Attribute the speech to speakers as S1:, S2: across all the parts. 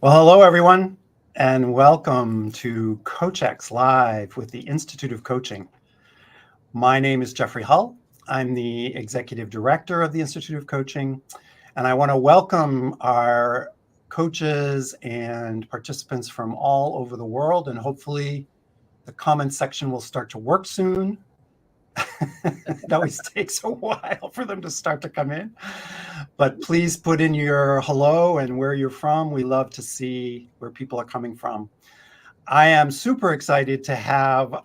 S1: Well, hello, everyone, and welcome to CoachX Live with the Institute of Coaching. My name is Jeffrey Hull. I'm the Executive Director of the Institute of Coaching, and I want to welcome our coaches and participants from all over the world, and hopefully the comment section will start to work soon. It always takes a while for them to start to come in. But please put in your hello and where you're from. We love to see where people are coming from. I am super excited to have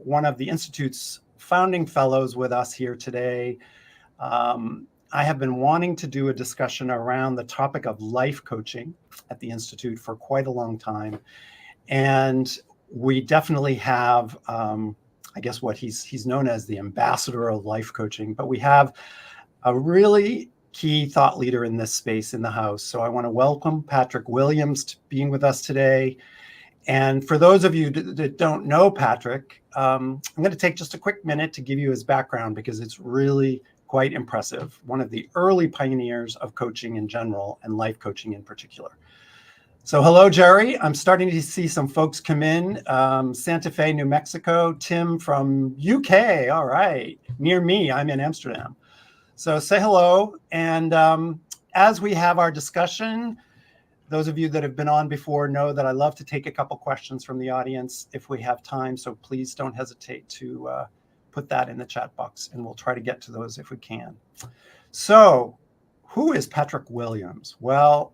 S1: one of the Institute's founding fellows with us here today. I have been wanting to do a discussion around the topic of life coaching at the Institute for quite a long time. And we definitely have I guess what he's known as the ambassador of life coaching, but we have a really key thought leader in this space in the house. So I want to welcome Patrick Williams to being with us today. And for those of you that don't know Patrick, I'm going to take just a quick minute to give you his background because it's really quite impressive. One of the early pioneers of coaching in general and life coaching in particular. So hello, Jerry. I'm starting to see some folks come in. Santa Fe, New Mexico. Tim from UK. All right. Near me, I'm in Amsterdam. So say hello. And as we have our discussion, those of you that have been on before know that I love to take a couple questions from the audience if we have time. So please don't hesitate to put that in the chat box and we'll try to get to those if we can. So who is Patrick Williams? Well,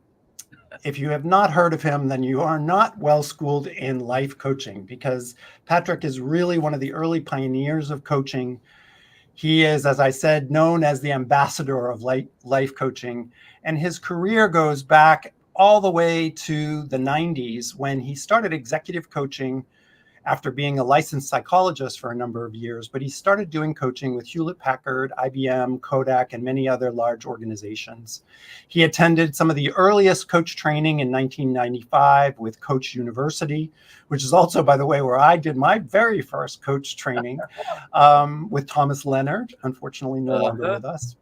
S1: if you have not heard of him, then you are not well schooled in life coaching because Patrick is really one of the early pioneers of coaching. He is, as I said, known as the ambassador of life coaching, and his career goes back all the way to the 90s when he started executive coaching after being a licensed psychologist for a number of years. But he started doing coaching with Hewlett-Packard, IBM, Kodak, and many other large organizations. He attended some of the earliest coach training in 1995 with Coach University, which is also, by the way, where I did my very first coach training with Thomas Leonard, unfortunately no longer with us,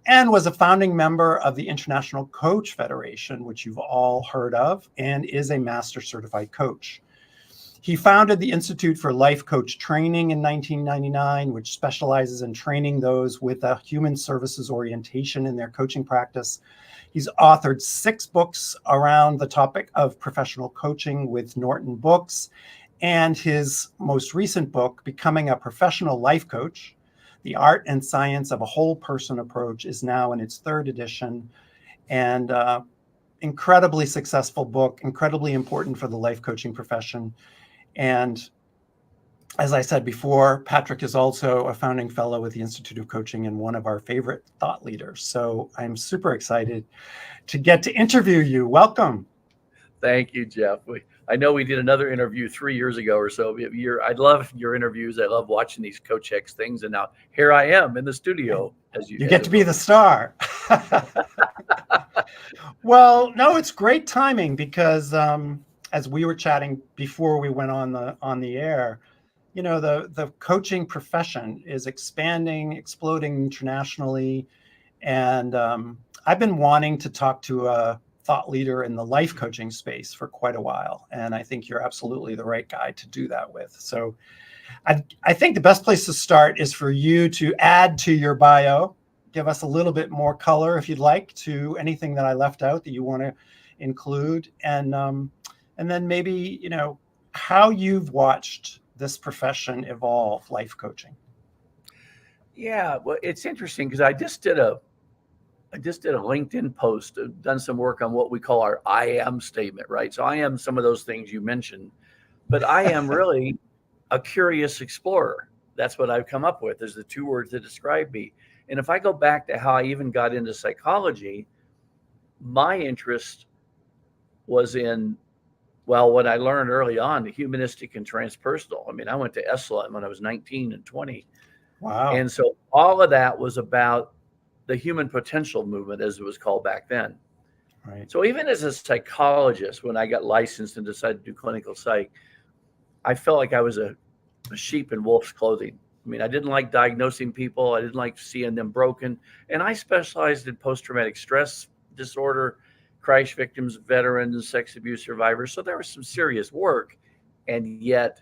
S1: and was a founding member of the International Coach Federation, which you've all heard of, and is a master certified coach. He founded the Institute for Life Coach Training in 1999, which specializes in training those with a human services orientation in their coaching practice. He's authored 6 books around the topic of professional coaching with Norton Books, and his most recent book, Becoming a Professional Life Coach, The Art and Science of a Whole Person Approach, is now in its 3rd edition. And incredibly successful book, incredibly important for the life coaching profession. And as I said before, Patrick is also a founding fellow with the Institute of Coaching and one of our favorite thought leaders. So I'm super excited to get to interview you. Welcome.
S2: Thank you, Jeff. I know we did another interview 3 years ago or so. I love your interviews. I love watching these CoachX things. And now here I am in the studio.
S1: You get to be the star. Well, no, it's great timing because as we were chatting before we went on the air, you know, the coaching profession is expanding, exploding internationally. And I've been wanting to talk to a thought leader in the life coaching space for quite a while. And I think you're absolutely the right guy to do that with. So I think the best place to start is for you to add to your bio, give us a little bit more color, if you'd like, to anything that I left out that you want to include. And then maybe, you know, how you've watched this profession evolve, life coaching.
S2: Yeah, well, it's interesting because I just did a LinkedIn post, done some work on what we call our I am statement, right? So I am some of those things you mentioned, but I am really a curious explorer. That's what I've come up with as the 2 words that describe me. And if I go back to how I even got into psychology, my interest was in, well, what I learned early on, the humanistic and transpersonal. I mean, I went to Esalen when I was 19 and 20.
S1: Wow.
S2: And so all of that was about the human potential movement, as it was called back then.
S1: Right.
S2: So even as a psychologist, when I got licensed and decided to do clinical psych, I felt like I was a sheep in wolf's clothing. I mean, I didn't like diagnosing people. I didn't like seeing them broken. And I specialized in post-traumatic stress disorder, crash victims, veterans, sex abuse survivors. So there was some serious work, and yet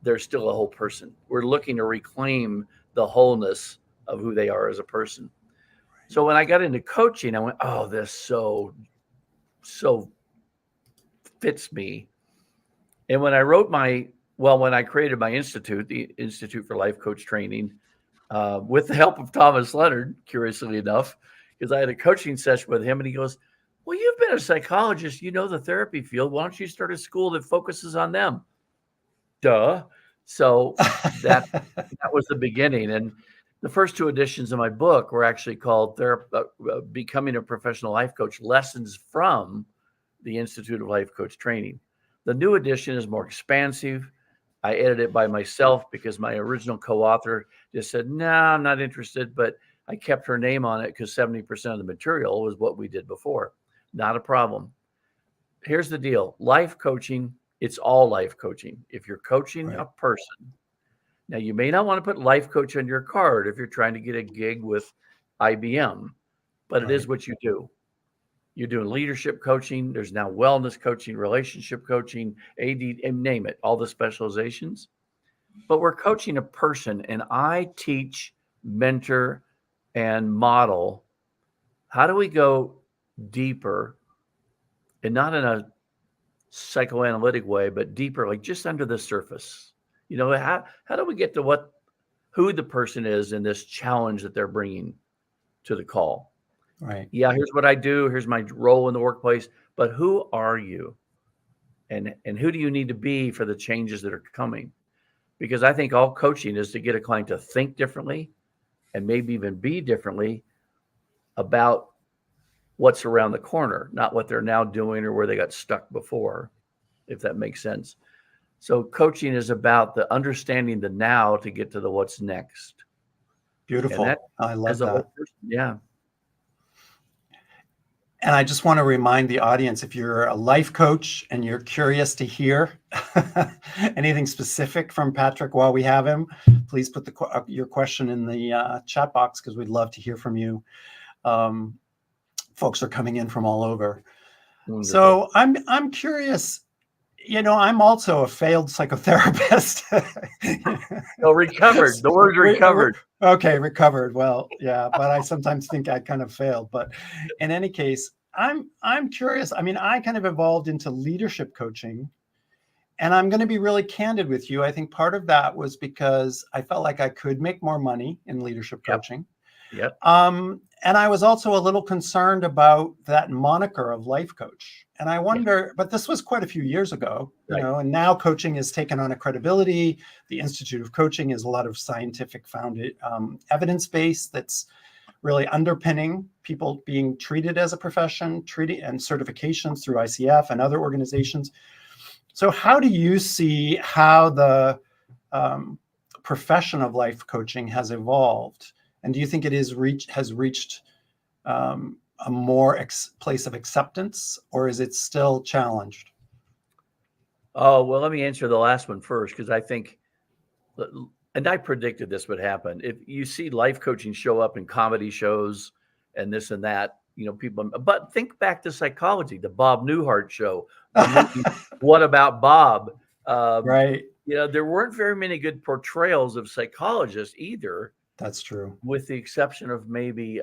S2: they're still a whole person. We're looking to reclaim the wholeness of who they are as a person. So when I got into coaching, I went, oh, this so fits me. And when I created my institute, the Institute for Life Coach Training, with the help of Thomas Leonard, curiously enough, because I had a coaching session with him, and he goes, well, you've been a psychologist, you know the therapy field. Why don't you start a school that focuses on them? Duh. So that was the beginning. And the first two editions of my book were actually called Becoming a Professional Life Coach, Lessons from the Institute of Life Coach Training. The new edition is more expansive. I edited it by myself because my original co-author just said, no, I'm not interested, but I kept her name on it because 70% of the material was what we did before. Not a problem. Here's the deal. Life coaching, it's all life coaching. If you're coaching a person, now you may not want to put life coach on your card if you're trying to get a gig with IBM, but it is what you do. You're doing leadership coaching. There's now wellness coaching, relationship coaching, AD, and name it, all the specializations. But we're coaching a person, and I teach, mentor, and model. How do we go deeper, and not in a psychoanalytic way, but deeper, like just under the surface? How do we get to who the person is in this challenge that they're bringing to the call?
S1: Right.
S2: Yeah, here's what I do. Here's my role in the workplace. But who are you? And who do you need to be for the changes that are coming? Because I think all coaching is to get a client to think differently and maybe even be differently about what's around the corner, not what they're now doing or where they got stuck before, if that makes sense. So coaching is about the understanding the now to get to the what's next.
S1: Beautiful. I love that.
S2: Yeah.
S1: And I just want to remind the audience, if you're a life coach and you're curious to hear anything specific from Patrick while we have him, please put your question in the chat box, because we'd love to hear from you. Folks are coming in from all over. Wonderful. So I'm curious. I'm also a failed psychotherapist.
S2: Recovered. The word recovered.
S1: Okay, recovered. Well, yeah, but I sometimes think I kind of failed. But in any case, I'm curious. I mean, I kind of evolved into leadership coaching, and I'm going to be really candid with you. I think part of that was because I felt like I could make more money in leadership coaching.
S2: Yep.
S1: And I was also a little concerned about that moniker of life coach. And I wonder, but this was quite a few years ago, and now coaching has taken on a credibility. The Institute of Coaching is a lot of scientific founded evidence base that's really underpinning people being treated as a profession, and certifications through ICF and other organizations. So how do you see how the profession of life coaching has evolved? And do you think it has reached a more place of acceptance, or is it still challenged?
S2: Oh, well, let me answer the last one first, because I think, and I predicted this would happen. If you see life coaching show up in comedy shows and this and that, people, but think back to psychology, the Bob Newhart show, What About Bob?
S1: Right.
S2: There weren't very many good portrayals of psychologists either.
S1: That's true.
S2: With the exception of maybe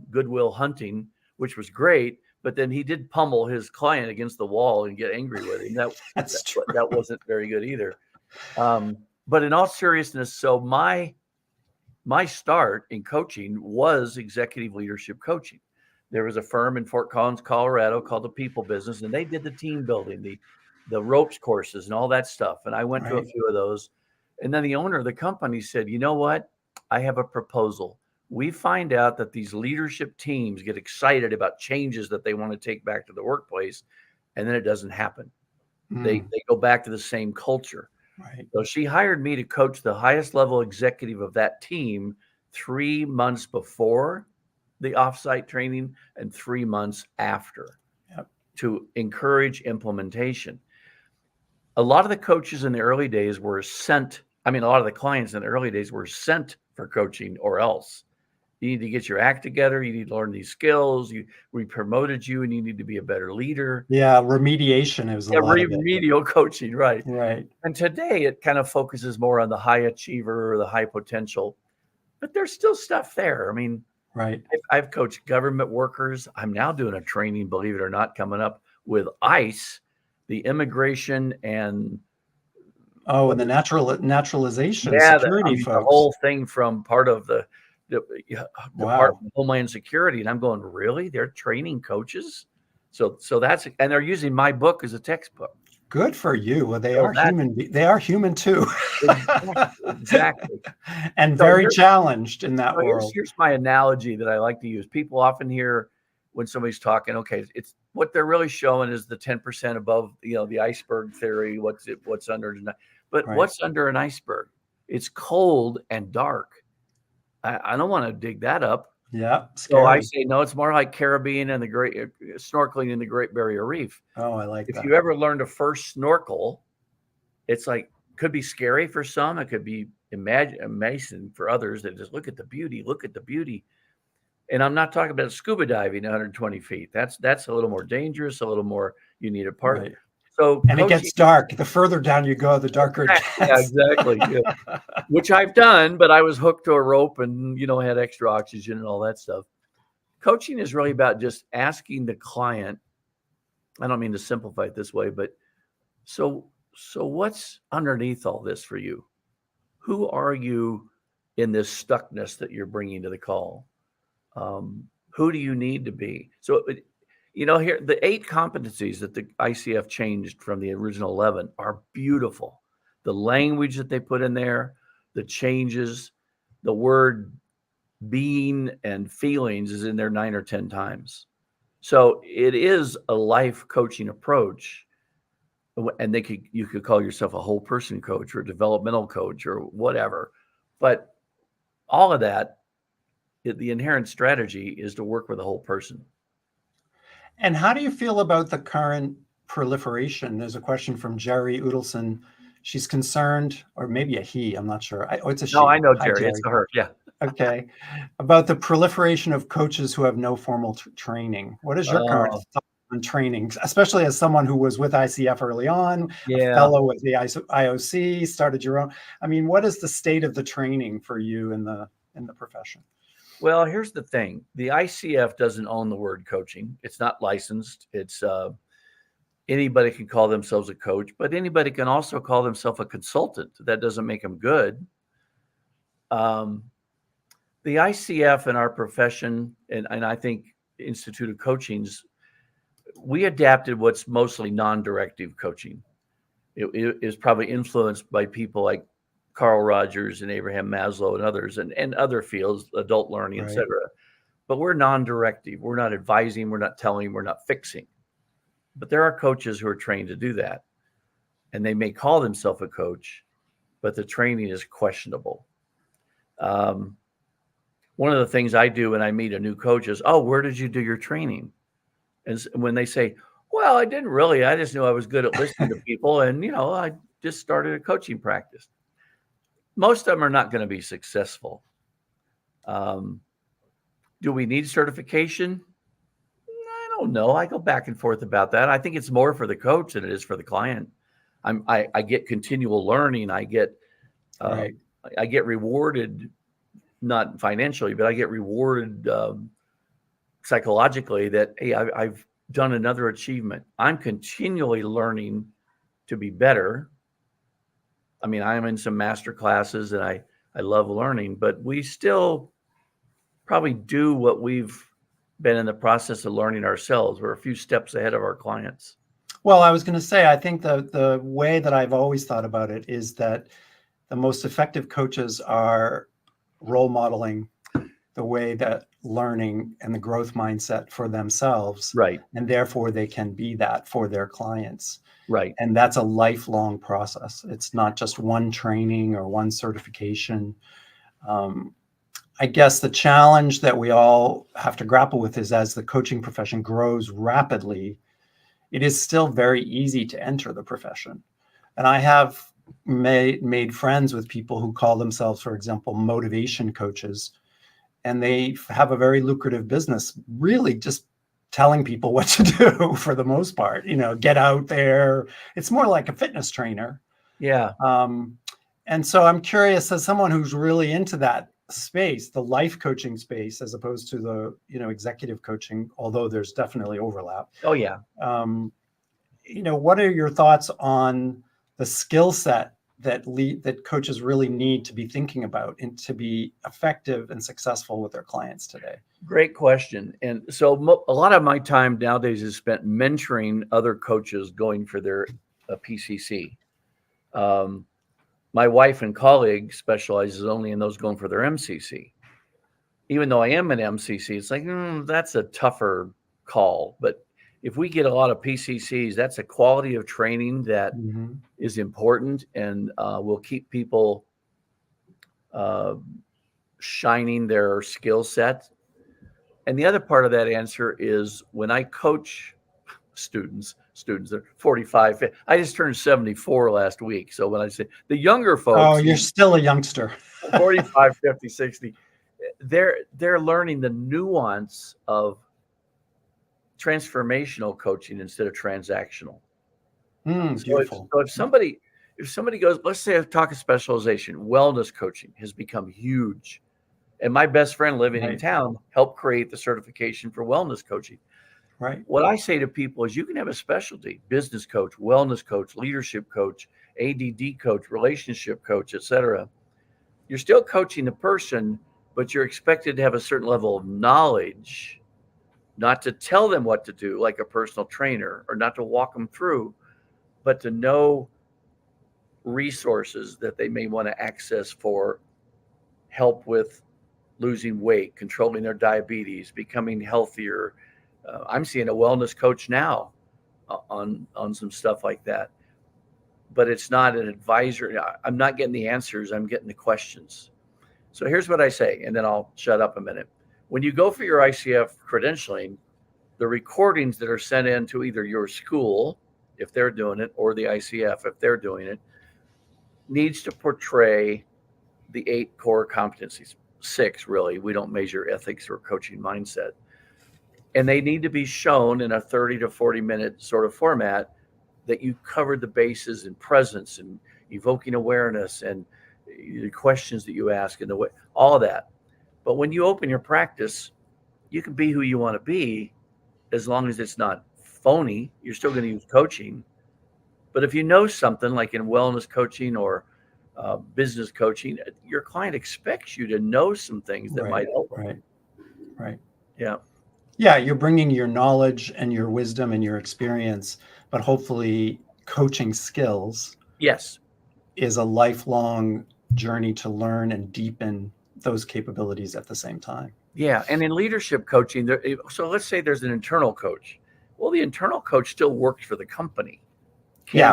S2: Good Will Hunting, which was great, but then he did pummel his client against the wall and get angry with him. That wasn't very good either. But in all seriousness, so my start in coaching was executive leadership coaching. There was a firm in Fort Collins, Colorado called The People Business, and they did the team building, the ropes courses and all that stuff. And I went to a few of those. And then the owner of the company said, you know what? I have a proposal. We find out that these leadership teams get excited about changes that they want to take back to the workplace, and then it doesn't happen. They go back to the same culture.
S1: Right.
S2: So she hired me to coach the highest level executive of that team 3 months before the offsite training and 3 months after to encourage implementation. A lot of the coaches in the early days were sent. A lot of the clients in the early days were sent for coaching or else. You need to get your act together. You need to learn these skills. We promoted you, and you need to be a better leader.
S1: Yeah, remediation is a
S2: Yeah,
S1: lot of it.
S2: remedial coaching, right?
S1: Right.
S2: And today it kind of focuses more on the high achiever or the high potential, but there's still stuff there. I mean,
S1: Right.
S2: I've coached government workers. I'm now doing a training, believe it or not, coming up with ICE, the immigration and
S1: Oh, and the naturalization
S2: yeah,
S1: security
S2: the
S1: folks.
S2: whole thing from part of the
S1: Wow.
S2: Department of Homeland Security, and I'm going, really? They're training coaches? So that's and they're using my book as a textbook.
S1: Good for you. Well, they
S2: So
S1: are
S2: that's
S1: human. They are human too.
S2: exactly.
S1: And
S2: So
S1: very challenged in that
S2: so
S1: world.
S2: here's my analogy that I like to use. People often hear when somebody's talking, okay, it's what they're really showing is the 10% above, the iceberg theory. What's under, but
S1: Right.
S2: what's under an iceberg? It's cold and dark. I don't want to dig that up.
S1: Yeah.
S2: So I
S1: Scary.
S2: say, no, it's more like Caribbean and the great snorkeling in the Great Barrier Reef.
S1: Oh, I like
S2: If
S1: that.
S2: you ever learn to first snorkel, it's like, could be scary for some. It could be amazing for others that just look at the beauty. And I'm not talking about scuba diving 120 feet. That's a little more dangerous, a little more, you need a part.
S1: Right.
S2: So
S1: And it gets dark. The further down you go, the darker it gets.
S2: yeah, exactly. Yeah. Which I've done, but I was hooked to a rope and, had extra oxygen and all that stuff. Coaching is really about just asking the client, I don't mean to simplify it this way, but so what's underneath all this for you? Who are you in this stuckness that you're bringing to the call? Who do you need to be? So, here, the 8 competencies that the ICF changed from the original 11 are beautiful. The language that they put in there, the changes, the word being and feelings is in there 9 or 10 times. So it is a life coaching approach. And you could call yourself a whole person coach or a developmental coach or whatever. But all of that, the inherent strategy is to work with a whole person.
S1: And how do you feel about the current proliferation? There's a question from Jerry Udelson. She's concerned, or maybe a he, I'm not sure. It's a she.
S2: No, I know,
S1: Hi,
S2: Jerry. It's a her. Yeah.
S1: Okay. About the proliferation of coaches who have no formal training. What is your current thought on training, especially as someone who was with ICF early on, a fellow with the IOC, started your own? I mean, what is the state of the training for you in the profession?
S2: Well, here's the thing. The ICF doesn't own the word coaching. It's not licensed. It's anybody can call themselves a coach, but anybody can also call themselves a consultant. That doesn't make them good. The ICF in our profession, and I think Institute of Coaching's, we adapted what's mostly non-directive coaching. It is probably influenced by people like Carl Rogers and Abraham Maslow and others, and other fields, adult learning, et cetera. But we're non-directive. We're not advising. We're not telling. We're not fixing. But there are coaches who are trained to do that. And they may call themselves a coach, but the training is questionable. One of the things I do when I meet a new coach is, oh, where did you do your training? And when they say, well, I didn't really. I just knew I was good at listening to people. And, I just started a coaching practice. Most of them are not going to be successful. Do we need certification? I don't know. I go back and forth about that. I think it's more for the coach than it is for the client. I get continual learning. I get rewarded, not financially, but I get rewarded psychologically that, hey, I've done another achievement. I'm continually learning to be better. I mean, I'm in some master classes and I love learning, but we still probably do what we've been in the process of learning ourselves. We're a few steps ahead of our clients.
S1: Well, I was going to say, I think the way that I've always thought about it is that the most effective coaches are role modeling the way that learning and the growth mindset for themselves.
S2: Right.
S1: And therefore they can be that for their clients.
S2: Right.
S1: And that's a lifelong process. It's not just one training or one certification. I guess the challenge that we all have to grapple with is, as the coaching profession grows rapidly, it is still very easy to enter the profession. And I have made friends with people who call themselves, for example, motivation coaches. and they have a very lucrative business, really just telling people what to do for the most part. Get out there. It's more like a fitness trainer.
S2: Yeah.
S1: And so I'm curious, as someone who's really into that space, the life coaching space, as opposed to the, executive coaching, although there's definitely overlap.
S2: Oh, yeah.
S1: What are your thoughts on the skill set that coaches really need to be thinking about and to be effective and successful with their clients today?
S2: Great question. And so a lot of my time nowadays is spent mentoring other coaches going for their PCC. My wife and colleague specializes only in those going for their MCC. Even though I am an MCC, it's like, that's a tougher call. But if we get a lot of PCCs, that's a quality of training that is important and will keep people shining their skill set. And the other part of that answer is when I coach students are 45. I just turned 74 last week. So when I say the younger folks.
S1: Oh, you're still a youngster.
S2: 45, 50, 60. They're learning the nuance of transformational coaching instead of transactional.
S1: Beautiful.
S2: So if somebody goes, let's say I talk a specialization, wellness coaching has become huge. And my best friend living in town helped create the certification for wellness coaching.
S1: Right.
S2: What I say to people is you can have a specialty, business coach, wellness coach, leadership coach, ADD coach, relationship coach, etc. You're still coaching the person, but you're expected to have a certain level of knowledge, not to tell them what to do like a personal trainer or not to walk them through, but to know resources that they may want to access for help with losing weight, controlling their diabetes, becoming healthier. I'm seeing a wellness coach now on some stuff like that, but it's not an advisor. I'm not getting the answers. I'm getting the questions. So here's what I say, and then I'll shut up a minute. When you go for your ICF credentialing, the recordings that are sent in to either your school, if they're doing it, or the ICF, if they're doing it, needs to portray the 8 core competencies. 6, really. We don't measure ethics or coaching mindset. And they need to be shown in a 30 to 40 minute sort of format that you covered the bases in presence and evoking awareness and the questions that you ask and the way, all of that. But when you open your practice, you can be who you want to be as long as it's not phony. You're still going to use coaching. But if you know something like in wellness coaching or business coaching, your client expects you to know some things that might help them.
S1: Right.
S2: Yeah,
S1: you're bringing your knowledge and your wisdom and your experience, but hopefully coaching skills is a lifelong journey to learn and deepen those capabilities at the same time.
S2: Yeah, and in leadership coaching, so let's say there's an internal coach. Well, the internal coach still works for the company.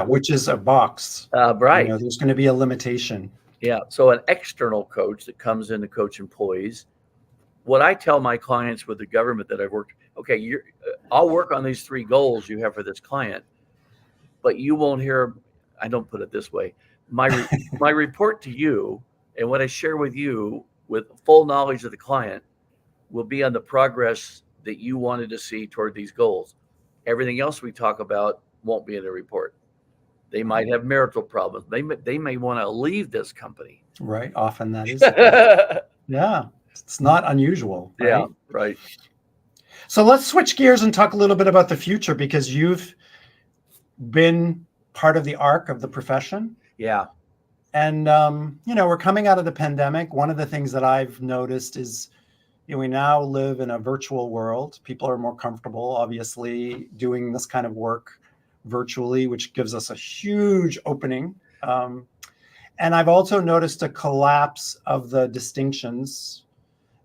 S1: Which is a box.
S2: Right.
S1: There's going to be a limitation.
S2: Yeah. So an external coach that comes in to coach employees. What I tell my clients with the government that I've worked, okay, I'll work on these 3 goals you have for this client, but you won't hear. I don't put it this way. My report to you and what I share with you with full knowledge of the client will be on the progress that you wanted to see toward these goals. Everything else we talk about won't be in the report. They might have marital problems. They may want to leave this company.
S1: Right. Often that is. Yeah. It's not unusual. Right?
S2: Yeah. Right.
S1: So let's switch gears and talk a little bit about the future, because you've been part of the arc of the profession.
S2: Yeah.
S1: And, we're coming out of the pandemic. One of the things that I've noticed is we now live in a virtual world. People are more comfortable, obviously, doing this kind of work virtually, which gives us a huge opening. And I've also noticed a collapse of the distinctions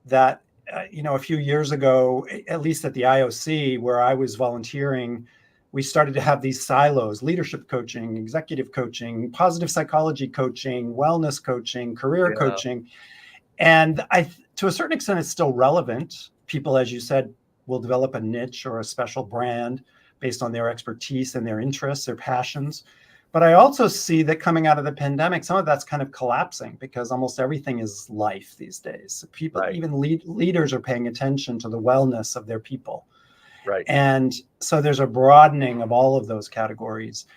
S1: that, a few years ago, at least at the IOC, where I was volunteering, we started to have these silos: leadership coaching, executive coaching, positive psychology coaching, wellness coaching, career coaching. And to a certain extent, it's still relevant. People, as you said, will develop a niche or a special brand based on their expertise and their interests, their passions. But I also see that coming out of the pandemic, some of that's kind of collapsing because almost everything is life these days. People,
S2: Right.
S1: even leaders are paying attention to the wellness of their people.
S2: Right.
S1: And so there's a broadening of all of those categories.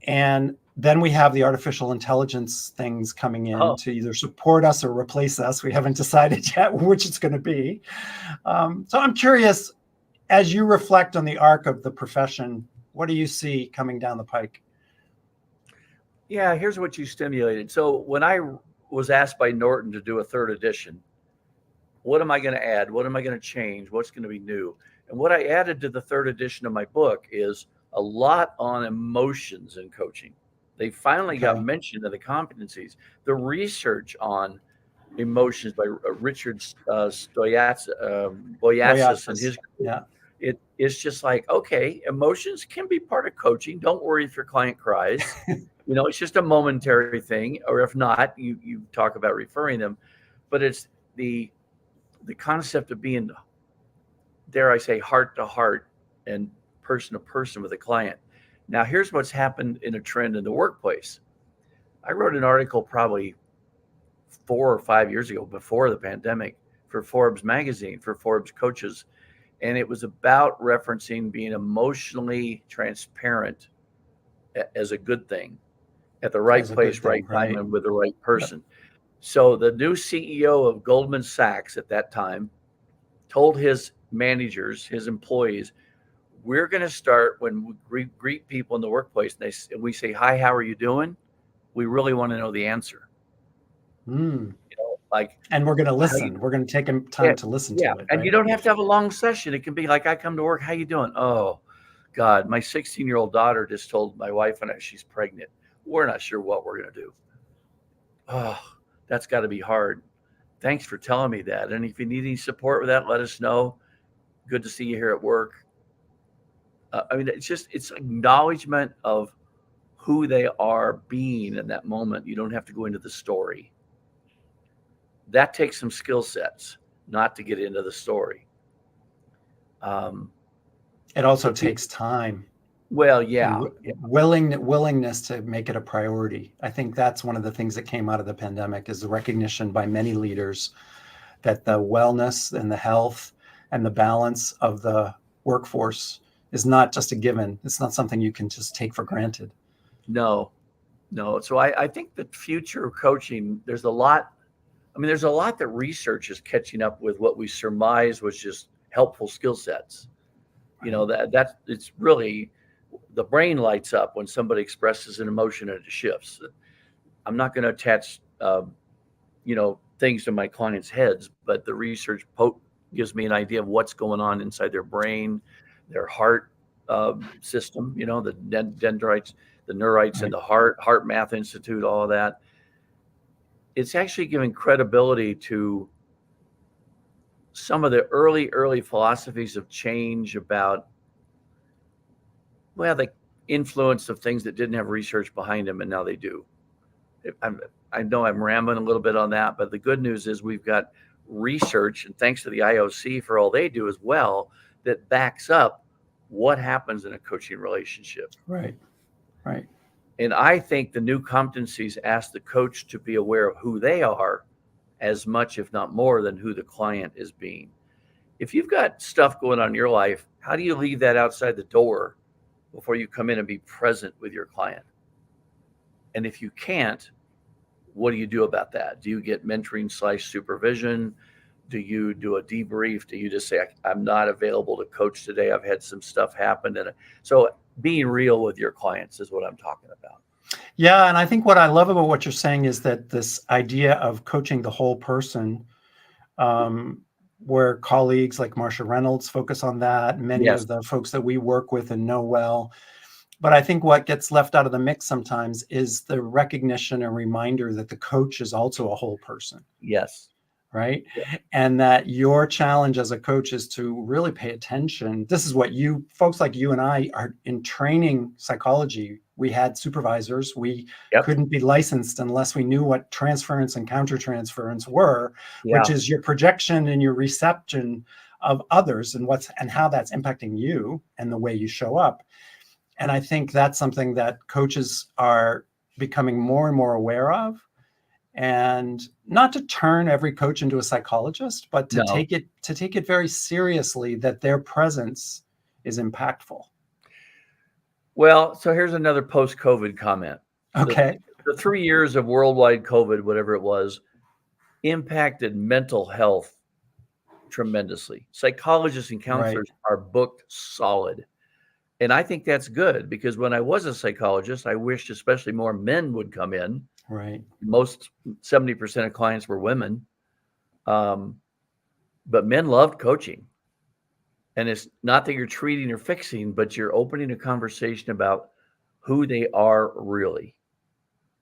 S1: And then we have the artificial intelligence things coming in
S2: Oh,
S1: to either support us or replace us. We haven't decided yet which it's going to be. So I'm curious, as you reflect on the arc of the profession, what do you see coming down the pike?
S2: yeah. Here's what you stimulated. So when I was asked by Norton to do a third edition, what am I going to add? What am I going to change? What's going to be new? And what I added to the third edition of my book is a lot on emotions in coaching. They finally got
S1: Okay.
S2: mentioned in the competencies. The research on emotions by Richard
S1: Oh, yeah.
S2: Boyasis and his group.
S1: Yeah.
S2: It's just like, okay, emotions can be part of coaching. Don't worry if your client cries. It's just a momentary thing, or if not, you talk about referring them. But it's the concept of being, dare I say, heart to heart and person to person with a client. Now, here's what's happened in a trend in the workplace. I wrote an article probably 4 or 5 years ago before the pandemic for Forbes magazine, for Forbes coaches. And it was about referencing being emotionally transparent as a good thing at the right
S1: As a good
S2: place, right
S1: thing,
S2: time,
S1: right?
S2: and with the right
S1: Yep.
S2: person. So the new CEO of Goldman Sachs at that time told his managers, his employees, we're going to start when we greet people in the workplace and we say, hi, how are you doing? We really want to know the answer.
S1: Mm.
S2: Like,
S1: And we're going to
S2: how you,
S1: listen. We're going to take
S2: yeah,
S1: time to listen
S2: yeah.
S1: to it,
S2: And you
S1: right?
S2: don't have to have a long session. It can be like, I come to work, how you doing? Oh, God, my 16-year-old daughter just told my wife and I she's pregnant. We're not sure what we're going to do. Oh, that's got to be hard. Thanks for telling me that. And if you need any support with that, let us know. Good to see you here at work. It's acknowledgement of who they are being in that moment. You don't have to go into the story. That takes some skill sets, not to get into the story. Um,
S1: It also
S2: so
S1: takes time
S2: well,
S1: and
S2: yeah,
S1: willingness to make it a priority. I think that's one of the things that came out of the pandemic is the recognition by many leaders that the wellness and the health and the balance of the workforce is not just a given. It's not something you can just take for granted.
S2: no, no. So I think the future of coaching, there's a lot. I mean, there's a lot that research is catching up with what we surmise was just helpful skill sets.
S1: Right.
S2: That's it's really the brain lights up when somebody expresses an emotion and it shifts. I'm not going to attach, things to my clients' heads, but the research gives me an idea of what's going on inside their brain, their heart system. The dendrites, the neurites, and
S1: Right.
S2: the Heart Math Institute, all of that. It's actually giving credibility to some of the early philosophies of change about, well, the influence of things that didn't have research behind them, and now they do. I'm, I know I'm rambling a little bit on that, but the good news is we've got research, and thanks to the IOC for all they do as well, that backs up what happens in a coaching relationship.
S1: Right. Right.
S2: And I think the new competencies ask the coach to be aware of who they are as much, if not more, than who the client is being. If you've got stuff going on in your life, how do you leave that outside the door before you come in and be present with your client? And if you can't, what do you do about that? Do you get mentoring / supervision? Do you do a debrief? Do you just say, I'm not available to coach today? I've had some stuff happen. And so being real with your clients is what I'm talking about.
S1: Yeah. And I think what I love about what you're saying is that this idea of coaching the whole person, um, where colleagues like Marsha Reynolds focus on that, many
S2: Yes.
S1: of the folks that we work with and know well. But I think what gets left out of the mix sometimes is the recognition and reminder that the coach is also a whole person,
S2: Yes.
S1: right?
S2: Yeah.
S1: And that your challenge as a coach is to really pay attention. This is what you folks like you and I are in training psychology. We had supervisors. We
S2: Yep.
S1: couldn't be licensed unless we knew what transference and countertransference were, which
S2: Yeah.
S1: is your projection and your reception of others and how that's impacting you and the way you show up. And I think that's something that coaches are becoming more and more aware of. And not to turn every coach into a psychologist, but to
S2: No.
S1: take it very seriously, that their presence is impactful.
S2: Well, so here's another post-COVID comment.
S1: Okay.
S2: The 3 years of worldwide COVID, whatever it was, impacted mental health tremendously. Psychologists and
S1: Right.
S2: counselors are booked solid. And I think that's good, because when I was a psychologist, I wished especially more men would come in.
S1: Right.
S2: Most 70% of clients were women. But men loved coaching. And it's not that you're treating or fixing, but you're opening a conversation about who they are really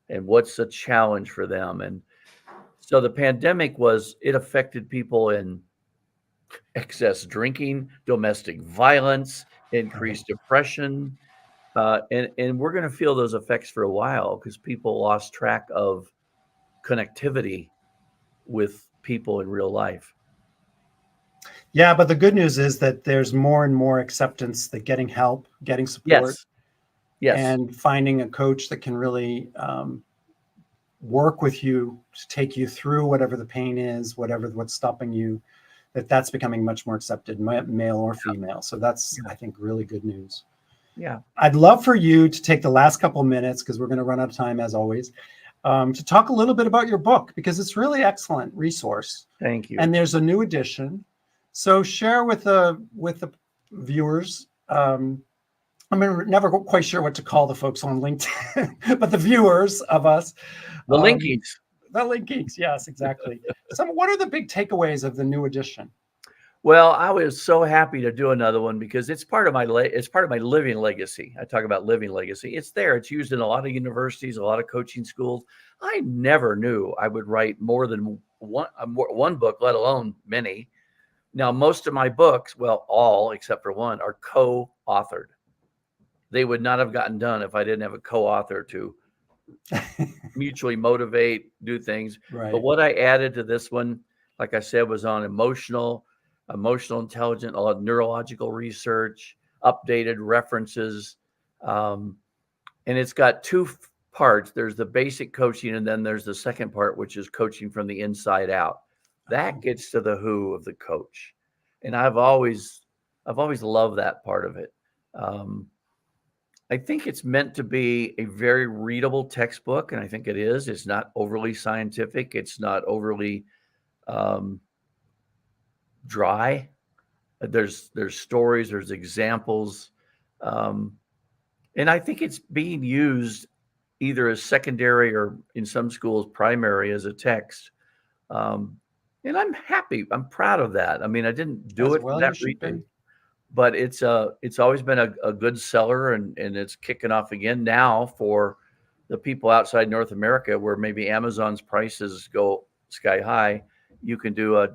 S2: and what's a challenge for them. And so the pandemic it affected people in excess drinking, domestic violence, increased depression. And we're going to feel those effects for a while, because people lost track of connectivity with people in real life.
S1: Yeah, but the good news is that there's more and more acceptance that getting help, getting support,
S2: Yes.
S1: and finding a coach that can really work with you to take you through whatever the pain is, what's stopping you, that's becoming much more accepted, male or female. So that's, I think, really good news.
S2: Yeah.
S1: I'd love for you to take the last couple of minutes, because we're going to run out of time as always, to talk a little bit about your book, because it's really excellent resource.
S2: Thank you.
S1: And there's a new edition. So share with the viewers. I'm never quite sure what to call the folks on LinkedIn, but the viewers of us.
S2: The Link Geeks.
S1: The Link Geeks, yes, exactly. What are the big takeaways of the new edition?
S2: Well, I was so happy to do another one, because it's part of my living legacy. I talk about living legacy. It's there. It's used in a lot of universities, a lot of coaching schools. I never knew I would write more than one book, let alone many. Now, most of my books, well, all except for one, are co-authored. They would not have gotten done if I didn't have a co-author to mutually motivate, do things.
S1: Right.
S2: But what I added to this one, like I said, was on emotional intelligence, a lot of neurological research, updated references. And it's got two parts. There's the basic coaching, and then there's the second part, which is coaching from the inside out. That gets to the who of the coach. And I've always loved that part of it. I think it's meant to be a very readable textbook, and I think it is. It's not overly scientific. It's not overly dry. There's stories, there's examples. And I think it's being used either as secondary or, in some schools, primary as a text. And I'm happy. I'm proud of that. I mean, I didn't do it for that reason, but it's always been a good seller, and it's kicking off again now for the people outside North America, where maybe Amazon's prices go sky high. You can do a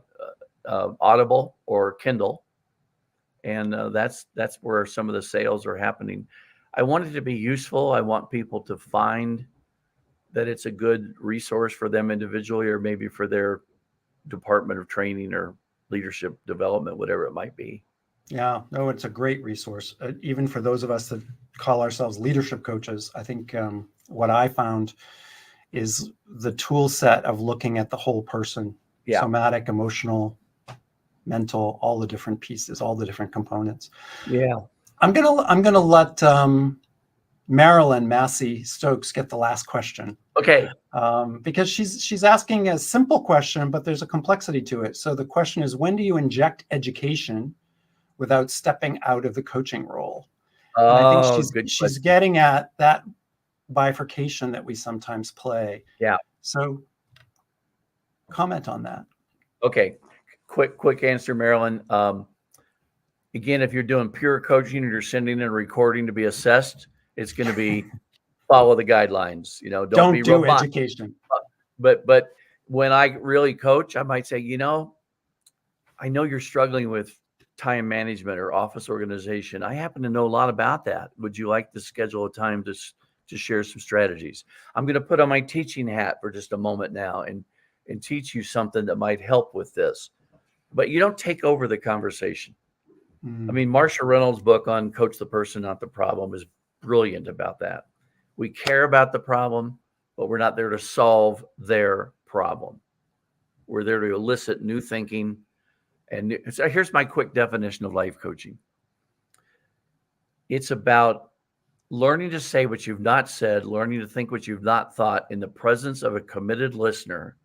S2: Audible or Kindle, and that's where some of the sales are happening. I want it to be useful. I want people to find that it's a good resource for them individually, or maybe for their department of training or leadership development, whatever it might be.
S1: Yeah, no, it's a great resource. Even for those of us that call ourselves leadership coaches, I think what I found is the tool set of looking at the whole person, somatic, emotional, mental, all the different pieces, all the different components.
S2: Yeah.
S1: I'm gonna let Marilyn Massey Stokes get the last question.
S2: Okay.
S1: Because she's asking a simple question, but there's a complexity to it. So the question is, when do you inject education without stepping out of the coaching role? And I think she's getting at that bifurcation that we sometimes play.
S2: Yeah.
S1: So comment on that.
S2: Okay. Quick answer, Marilyn. Again, if you're doing pure coaching and you're sending in a recording to be assessed, it's going to be follow the guidelines. Don't be
S1: do
S2: robotic.
S1: Education.
S2: But when I really coach, I might say, I know you're struggling with time management or office organization. I happen to know a lot about that. Would you like to schedule a time to share some strategies? I'm going to put on my teaching hat for just a moment now and teach you something that might help with this. But you don't take over the conversation. I mean, Marsha Reynolds' book on Coach the Person, Not the Problem is brilliant about that. We care about the problem, but we're not there to solve their problem. We're there to elicit new thinking. And so here's my quick definition of life coaching. It's about learning to say what you've not said, learning to think what you've not thought in the presence of a committed listener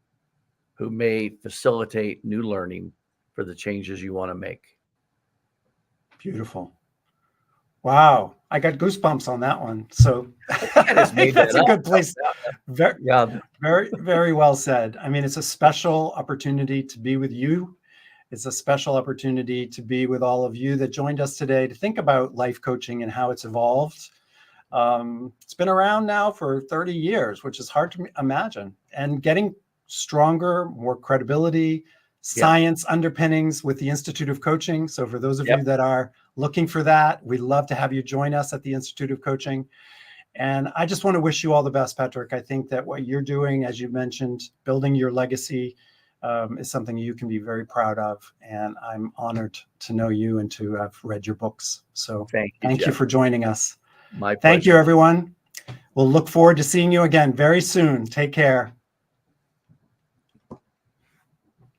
S2: who may facilitate new learning for the changes you want to make.
S1: Beautiful. Wow. I got goosebumps on that one. So I think that's a good place. Very, very well said. I mean, it's a special opportunity to be with you. It's a special opportunity to be with all of you that joined us today to think about life coaching and how it's evolved. It's been around now for 30 years, which is hard to imagine, and getting stronger, more credibility, science underpinnings with the Institute of Coaching. So for those of you that are looking for that, we'd love to have you join us at the Institute of Coaching. And I just want to wish you all the best, Patrick. I think that what you're doing, as you mentioned, building your legacy is something you can be very proud of. And I'm honored to know you and to have read your books. So thank you for joining us.
S2: My pleasure.
S1: Thank you, everyone. We'll look forward to seeing you again very soon. Take care.